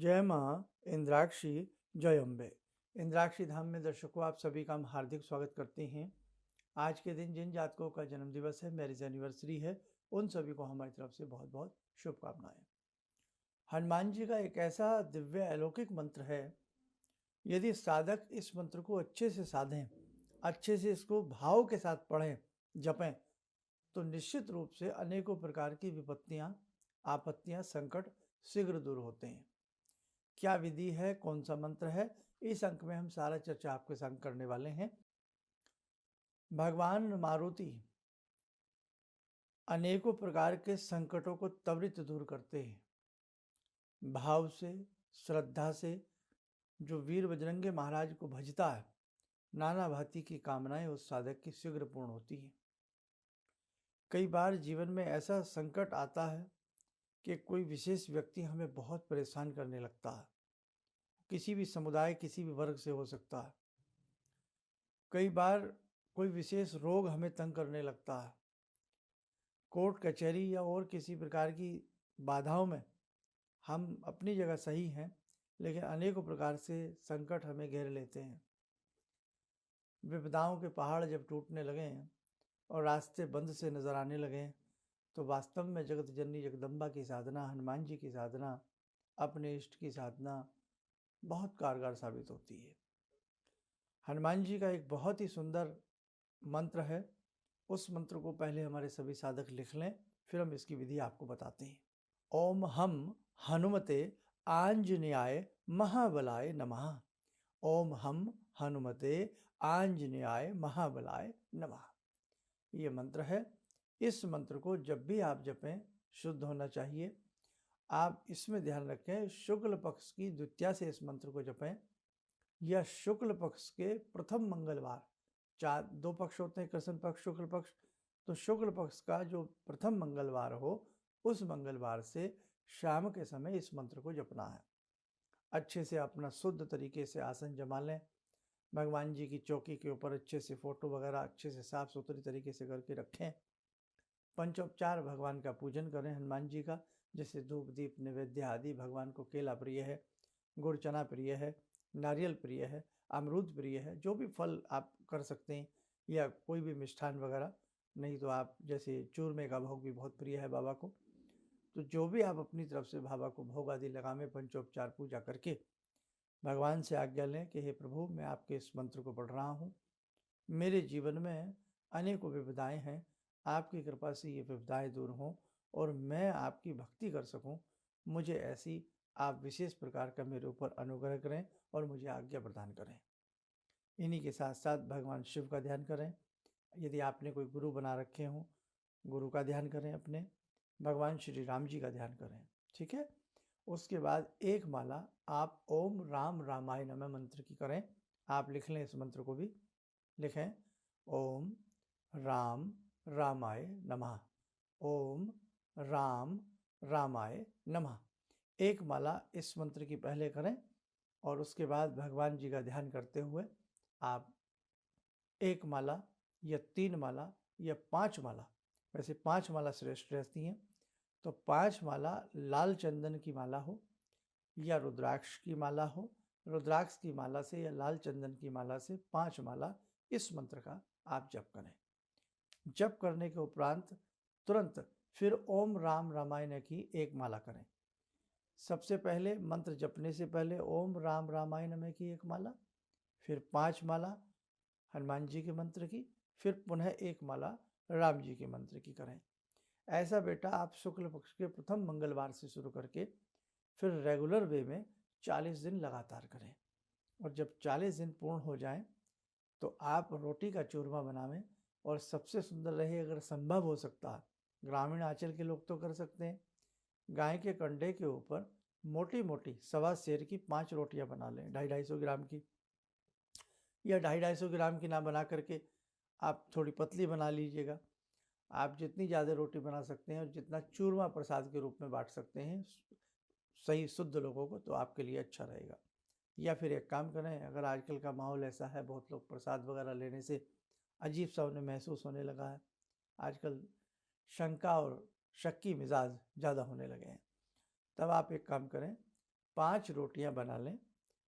जय माँ इंद्राक्षी, जय अम्बे। इंद्राक्षी धाम में दर्शकों आप सभी का हम हार्दिक स्वागत करते हैं। आज के दिन जिन जातकों का जन्म दिवस है, मैरिज एनिवर्सरी है, उन सभी को हमारी तरफ से बहुत बहुत शुभकामनाएं। हनुमान जी का एक ऐसा दिव्य अलौकिक मंत्र है, यदि साधक इस मंत्र को अच्छे से साधें, अच्छे से इसको भाव के साथ पढ़ें, जपें, तो निश्चित रूप से अनेकों प्रकार की विपत्तियां, आपत्तियां, संकट शीघ्र दूर होते हैं। क्या विधि है, कौन सा मंत्र है, इस अंक में हम सारा चर्चा आपके संग करने वाले हैं। भगवान मारुति अनेकों प्रकार के संकटों को त्वरित दूर करते हैं। भाव से, श्रद्धा से जो वीर बजरंगी महाराज को भजता है, नाना भांति की कामनाएं उस साधक की शीघ्र पूर्ण होती हैं। कई बार जीवन में ऐसा संकट आता है कि कोई विशेष व्यक्ति हमें बहुत परेशान करने लगता है। किसी भी समुदाय, किसी भी वर्ग से हो सकता है। कई बार कोई विशेष रोग हमें तंग करने लगता है। कोर्ट कचहरी या और किसी प्रकार की बाधाओं में हम अपनी जगह सही हैं, लेकिन अनेकों प्रकार से संकट हमें घेर लेते हैं। विपदाओं के पहाड़ जब टूटने लगे हैं और रास्ते बंद से नजर आने लगे हैं, तो वास्तव में जगत जननी जगदम्बा की साधना, हनुमान जी की साधना, अपने इष्ट की साधना बहुत कारगर साबित होती है। हनुमान जी का एक बहुत ही सुंदर मंत्र है। उस मंत्र को पहले हमारे सभी साधक लिख लें, फिर हम इसकी विधि आपको बताते हैं। ओम हम हनुमते आंजनेयाय महाबलाय नमः। ओम हम हनुमते आंजनेयाय महाबलाय नमः। ये मंत्र है। इस मंत्र को जब भी आप जपें, शुद्ध होना चाहिए। आप इसमें ध्यान रखें, शुक्ल पक्ष की द्वितीया से इस मंत्र को जपें या शुक्ल पक्ष के प्रथम मंगलवार। दो पक्ष होते हैं, कृष्ण पक्ष, शुक्ल पक्ष। तो शुक्ल पक्ष का जो प्रथम मंगलवार हो, उस मंगलवार से शाम के समय इस मंत्र को जपना है। अच्छे से अपना शुद्ध तरीके से आसन जमा लें। भगवान जी की चौकी के ऊपर अच्छे से फोटो वगैरह अच्छे से साफ सुथरी तरीके से करके रखें। पंचोपचार भगवान का पूजन करें, हनुमान जी का, जैसे धूप दीप नैवेद्य आदि। भगवान को केला प्रिय है, गुड़ चना प्रिय है, नारियल प्रिय है, अमरूद प्रिय है। जो भी फल आप कर सकते हैं, या कोई भी मिष्ठान वगैरह, नहीं तो आप जैसे चूरमे का भोग भी बहुत प्रिय है बाबा को। तो जो भी आप अपनी तरफ से बाबा को भोग आदि लगामें, पंचोपचार पूजा करके भगवान से आज्ञा लें कि हे प्रभु, मैं आपके इस मंत्र को पढ़ रहा हूँ। मेरे जीवन में अनेकों विपदाएं हैं, आपकी कृपा से ये विपदाएं दूर हों और मैं आपकी भक्ति कर सकूं। मुझे ऐसी आप विशेष प्रकार का मेरे ऊपर अनुग्रह करें और मुझे आज्ञा प्रदान करें। इन्हीं के साथ साथ भगवान शिव का ध्यान करें। यदि आपने कोई गुरु बना रखे हों, गुरु का ध्यान करें। अपने भगवान श्री राम जी का ध्यान करें, ठीक है। उसके बाद एक माला आप ओम राम रामाय नमः मंत्र की करें। आप लिख लें, इस मंत्र को भी लिखें। ओम राम रामाय नमः। ओम राम रामाय नमः। एक माला इस मंत्र की पहले करें और उसके बाद भगवान जी का ध्यान करते हुए आप एक माला या 3 माला या 5 माला, वैसे 5 माला श्रेष्ठ रहती हैं, तो 5 माला लाल चंदन की माला हो या रुद्राक्ष की माला हो। रुद्राक्ष की माला से या लाल चंदन की माला से 5 माला इस मंत्र का आप जप करें। जप करने के उपरांत तुरंत फिर ओम राम रामायण की एक माला करें। सबसे पहले मंत्र जपने से पहले ओम राम रामायण में की एक माला, फिर 5 माला हनुमान जी के मंत्र की, फिर पुनः एक माला राम जी के मंत्र की करें। ऐसा बेटा आप शुक्ल पक्ष के प्रथम मंगलवार से शुरू करके फिर रेगुलर वे में 40 दिन लगातार करें। और जब 40 दिन पूर्ण हो जाएं, तो आप रोटी का चूरमा बनावें। और सबसे सुंदर रहे, अगर संभव हो सकता है, ग्रामीण आंचल के लोग तो कर सकते हैं, गाय के कंडे के ऊपर मोटी मोटी 1.25 सेर की 5 रोटियां बना लें, 250-250 ग्राम की, या 250-250 ग्राम की ना बना करके आप थोड़ी पतली बना लीजिएगा। आप जितनी ज़्यादा रोटी बना सकते हैं और जितना चूरमा प्रसाद के रूप में बांट सकते हैं सही शुद्ध लोगों को, तो आपके लिए अच्छा रहेगा। या फिर एक काम करें, अगर आजकल का माहौल ऐसा है, बहुत लोग प्रसाद वगैरह लेने से अजीब सा उन्हें महसूस होने लगा है, आजकल शंका और शक की मिजाज ज़्यादा होने लगे हैं, तब आप एक काम करें, 5 रोटियां बना लें,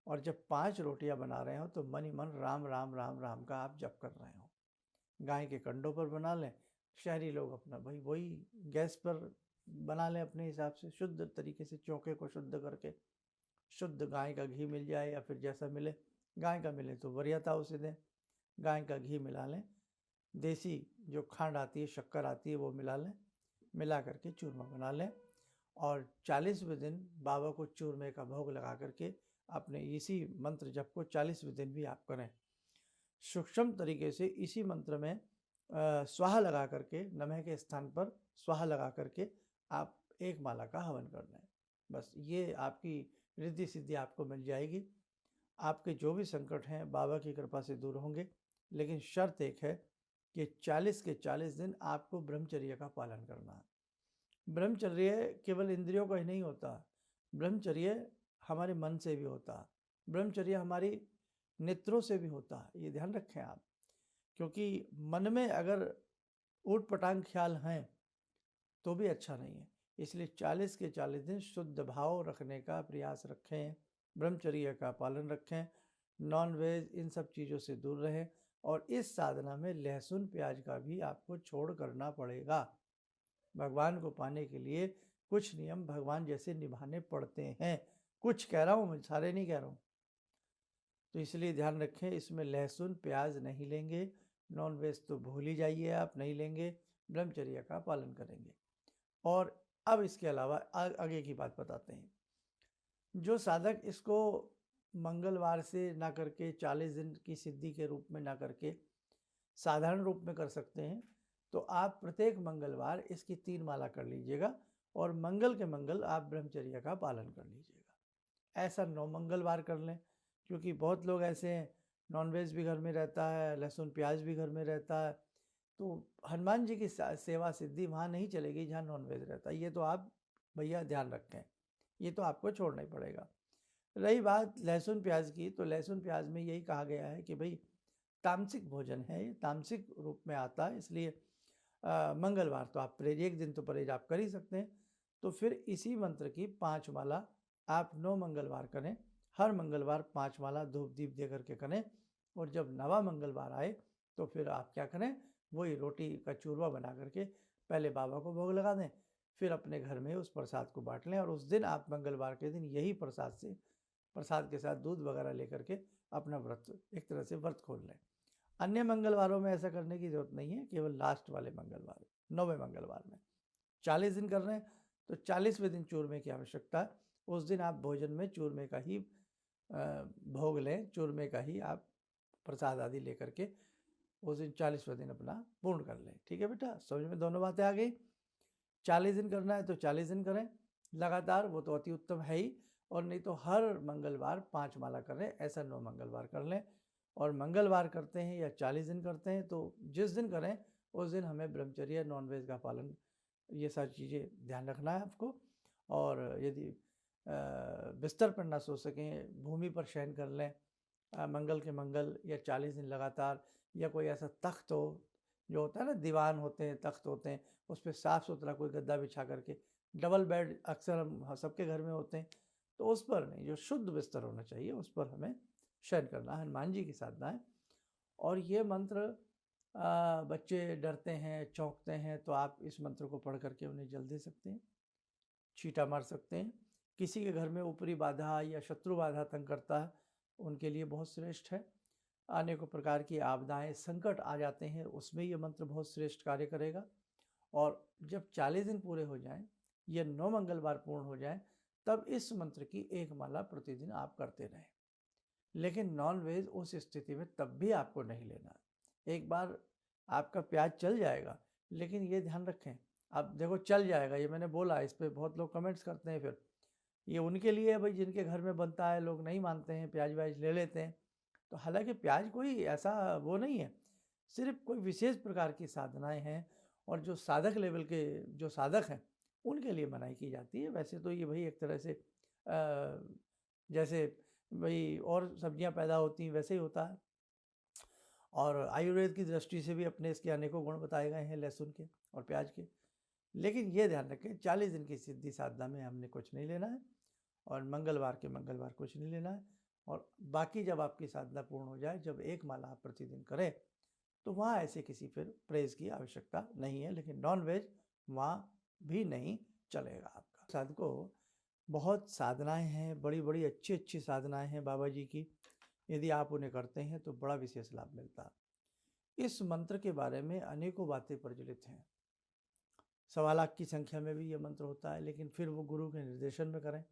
और जब 5 रोटियां बना रहे हो तो मन ही मन राम राम राम राम का आप जप कर रहे हो। गाय के कंडों पर बना लें। शहरी लोग अपना भाई वही गैस पर बना लें अपने हिसाब से, शुद्ध तरीके से चौके को शुद्ध करके। शुद्ध गाय का घी मिल जाए या फिर जैसा मिले, गाय का मिले तो वरीयता उसे दें, गाय का घी मिला लें, देसी जो खंड आती है, शक्कर आती है, वो मिला लें, मिला करके चूरमा बना लें। और 40वें दिन बाबा को चूरमे का भोग लगा करके अपने इसी मंत्र जप को 40वें दिन भी आप करें। सूक्ष्म तरीके से इसी मंत्र में स्वाहा लगा करके, नमः के स्थान पर स्वाहा लगा करके आप एक माला का हवन कर लें। बस ये आपकी रिद्धि सिद्धि आपको मिल जाएगी। आपके जो भी संकट हैं बाबा की कृपा से दूर होंगे। लेकिन शर्त एक है कि 40 के 40 दिन आपको ब्रह्मचर्य का पालन करना है। ब्रह्मचर्य केवल इंद्रियों का ही नहीं होता, ब्रह्मचर्य हमारे मन से भी होता है, ब्रह्मचर्य हमारी नेत्रों से भी होता है। ये ध्यान रखें आप, क्योंकि मन में अगर ऊट पटांग ख्याल हैं तो भी अच्छा नहीं है। इसलिए 40 के 40 दिन शुद्ध भाव रखने का प्रयास रखें, ब्रह्मचर्य का पालन रखें, नॉन वेज इन सब चीज़ों से दूर रहें। और इस साधना में लहसुन प्याज का भी आपको छोड़ करना पड़ेगा। भगवान को पाने के लिए कुछ नियम भगवान जैसे निभाने पड़ते हैं। कुछ कह रहा हूँ मैं, सारे नहीं कह रहा हूँ। तो इसलिए ध्यान रखें, इसमें लहसुन प्याज नहीं लेंगे, नॉन वेज तो भूल ही जाइए, आप नहीं लेंगे, ब्रह्मचर्य का पालन करेंगे। और अब इसके अलावा आगे की बात बताते हैं। जो साधक इसको मंगलवार से ना करके 40 दिन की सिद्धि के रूप में ना करके साधारण रूप में कर सकते हैं, तो आप प्रत्येक मंगलवार इसकी 3 माला कर लीजिएगा और मंगल के मंगल आप ब्रह्मचर्य का पालन कर लीजिएगा। ऐसा 9 मंगलवार कर लें, क्योंकि बहुत लोग ऐसे हैं नॉनवेज भी घर में रहता है, लहसुन प्याज भी घर में रहता है, तो हनुमान जी की सेवा सिद्धि वहाँ नहीं चलेगी जहाँ नॉनवेज रहता है। ये तो आप भैया ध्यान रखें, ये तो आपको छोड़ना ही पड़ेगा। रही बात लहसुन प्याज की, तो लहसुन प्याज में यही कहा गया है कि भाई तामसिक भोजन है, ये तामसिक रूप में आता है, इसलिए मंगलवार तो आप परहेज, एक दिन तो परहेज आप कर ही सकते हैं। तो फिर इसी मंत्र की 5 माला आप 9 मंगलवार करें। हर मंगलवार 5 माला धूप दीप दे करके करें। और जब 9वां मंगलवार आए तो फिर आप क्या करें, वही रोटी का चूरमा बना करके पहले बाबा को भोग लगा दें, फिर अपने घर में उस प्रसाद को बांट लें। और उस दिन आप मंगलवार के दिन यही प्रसाद के साथ दूध वगैरह लेकर के अपना व्रत, एक तरह से व्रत खोल लें। अन्य मंगलवारों में ऐसा करने की जरूरत नहीं है, केवल लास्ट वाले मंगलवार, 9वें मंगलवार में 40 दिन कर रहे हैं तो 40वें दिन चूरमे की आवश्यकता है। उस दिन आप भोजन में चूरमे का ही भोग लें, चूरमे का ही आप प्रसाद आदि लेकर के उस दिन 40वें दिन अपना पूर्ण कर लें। ठीक है बेटा, समझ में दोनों बातें आ गई। 40 दिन करना है तो 40 दिन करें लगातार, वो तो अति उत्तम है ही। और नहीं तो हर मंगलवार 5 माला करें, ऐसा 9 मंगलवार कर लें। और मंगलवार करते हैं या 40 दिन करते हैं, तो जिस दिन करें उस दिन हमें ब्रह्मचर्य, नॉनवेज का पालन, ये सारी चीज़ें ध्यान रखना है आपको। और यदि बिस्तर पर ना सो सकें, भूमि पर शयन कर लें मंगल के मंगल, या 40 दिन लगातार। या कोई ऐसा तख्त हो, जो होता है ना, दीवान होते हैं, तख्त होते हैं, उस पर साफ़ सुथरा कोई गद्दा बिछा करके, डबल बेड अक्सर हम सबके घर में होते हैं, तो उस पर नहीं, जो शुद्ध बिस्तर होना चाहिए उस पर हमें शयन करना। हनुमान जी की साधना है। और ये मंत्र बच्चे डरते हैं, चौंकते हैं, तो आप इस मंत्र को पढ़ करके उन्हें जल दे सकते हैं, छींटा मार सकते हैं। किसी के घर में ऊपरी बाधा या शत्रु बाधा तंग करता है, उनके लिए बहुत श्रेष्ठ है। अनेकों प्रकार की आपदाएं, संकट आ जाते हैं, उसमें ये मंत्र बहुत श्रेष्ठ कार्य करेगा। और जब 40 दिन पूरे हो जाएं, ये 9 मंगलवार पूर्ण हो जाएं, तब इस मंत्र की 1 माला प्रतिदिन आप करते रहें। लेकिन नॉन वेज उस स्थिति में तब भी आपको नहीं लेना। एक बार आपका प्याज चल जाएगा, लेकिन ये ध्यान रखें, अब देखो चल जाएगा, ये मैंने बोला, इस पर बहुत लोग कमेंट्स करते हैं, फिर ये उनके लिए है भाई जिनके घर में बनता है, लोग नहीं मानते हैं, प्याज व्याज ले लेते हैं। तो हालांकि प्याज कोई ऐसा वो नहीं है, सिर्फ कोई विशेष प्रकार की साधनाएं हैं, और जो साधक लेवल के जो साधक हैं उनके लिए मनाही की जाती है। वैसे तो ये भाई एक तरह से जैसे भाई और सब्जियां पैदा होती हैं वैसे ही होता है। और आयुर्वेद की दृष्टि से भी अपने इसके अनेकों गुण बताए गए हैं लहसुन के और प्याज के। लेकिन ये ध्यान रखें, 40 दिन की सिद्धि साधना में हमने कुछ नहीं लेना है। और मंगलवार के मंगलवार कुछ नहीं लेना है। और बाकी जब आपकी साधना पूर्ण हो जाए, जब 1 माला आप प्रतिदिन करें, तो वहाँ ऐसे किसी फिर प्रेज़ की आवश्यकता नहीं है, लेकिन नॉन वेज वहाँ भी नहीं चलेगा आपका। साधकों, बहुत साधनाएँ हैं, बड़ी-बड़ी अच्छी-अच्छी साधनाएँ हैं बाबा जी की। यदि आप उन्हें करते हैं तो बड़ा विशेष लाभ मिलता है। इस मंत्र के बारे में अनेकों बातें प्रचलित हैं। 1.25 लाख की संख्या में भी ये मंत्र होता है, लेकिन फिर वो गुरु के निर्देशन में करें।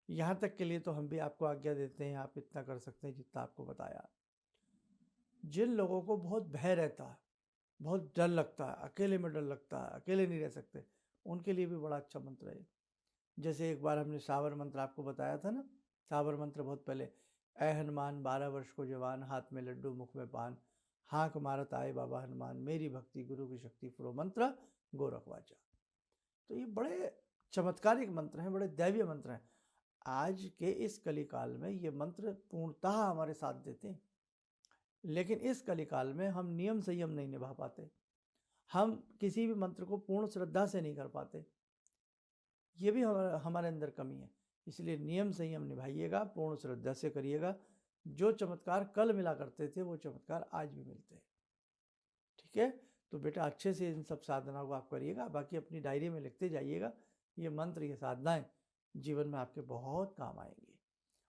यहाँ तक के लिए तो हम भी आपको आज्ञा देते हैं, आप इतना कर सकते हैं जितना आपको बताया। जिन लोगों को बहुत भय रहता है, बहुत डर लगता है, अकेले में डर लगता है, अकेले नहीं रह सकते, उनके लिए भी बड़ा अच्छा मंत्र है। जैसे एक बार हमने सावर मंत्र आपको बताया था ना, सावर मंत्र बहुत पहले, ऐ हनुमान 12 वर्ष को जवान, हाथ में लड्डू मुख में पान, हाँक मारत आए बाबा हनुमान, मेरी भक्ति गुरु की शक्ति पुरो मंत्र गोरखवाचा। तो ये बड़े चमत्कारिक मंत्र हैं, बड़े दैवीय मंत्र हैं। आज के इस कलिकाल में ये मंत्र पूर्णतः हमारे साथ देते हैं, लेकिन इस कलिकाल में हम नियम संयम नहीं निभा पाते, हम किसी भी मंत्र को पूर्ण श्रद्धा से नहीं कर पाते। ये भी हमारे अंदर कमी है। इसलिए नियम संयम निभाइएगा, पूर्ण श्रद्धा से करिएगा। जो चमत्कार कल मिला करते थे वो चमत्कार आज भी मिलते हैं। ठीक है, तो बेटा अच्छे से इन सब साधनाओं को आप करिएगा, बाकी अपनी डायरी में लिखते जाइएगा। ये मंत्र, ये साधनाएं जीवन में आपके बहुत काम आएंगी।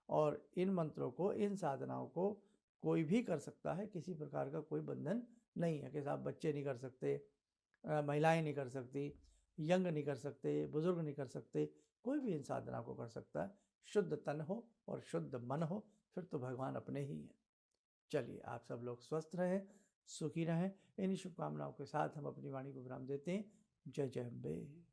और इन मंत्रों को, इन साधनाओं को कोई भी कर सकता है, किसी प्रकार का कोई बंधन नहीं है कि साहब बच्चे नहीं कर सकते, महिलाएं नहीं कर सकती, यंग नहीं कर सकते, बुजुर्ग नहीं कर सकते, कोई भी इन साधना को कर सकता है। शुद्ध तन हो और शुद्ध मन हो, फिर तो भगवान अपने ही हैं। चलिए, आप सब लोग स्वस्थ रहें, सुखी रहें। इन्हीं शुभकामनाओं के साथ हम अपनी वाणी को विराम देते हैं। जय जय अम्बे।